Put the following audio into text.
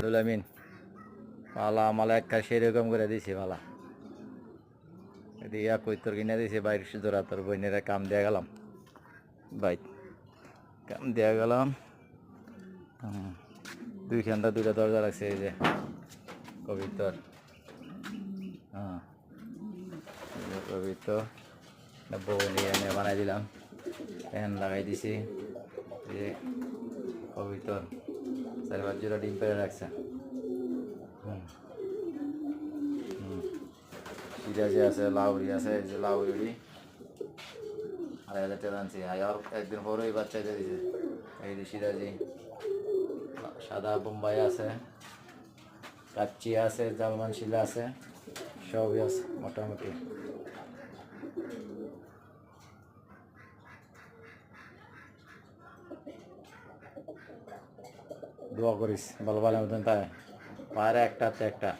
দুলামিন পালা মালা একটা সেরকম করে দিছি পালা দিয়া কৈতর কিনে দিছি বাইরে জোড়া তোর বইনেরা কাম দেয়া গেলাম বাইক কাম দেয়া গেলাম দুইখানটা দুইটা দরজা রাখছে এই যে কবিতর হ্যাঁ কবিতর বউ নিয়ে এনে বানাই দিলাম ফ্যান লাগাই দিছি এই যে কবিতর 4-5 জোড়া ডিম পেড়ে রাখছে সিরাজি আছে লাউরি আছে এই যে লাউরি 2,500 টাকা আনছি আর একদিন পরেই বাচ্চা দিয়ে দিছে এই যে সিরাজি সাদা বোম্বাই আছে কাচ্চি আছে জার্মান শিলা আছে সবই আছে মোটামুটি দোয়া করিস ভালো ভালো মতন তাই পায়রা একটা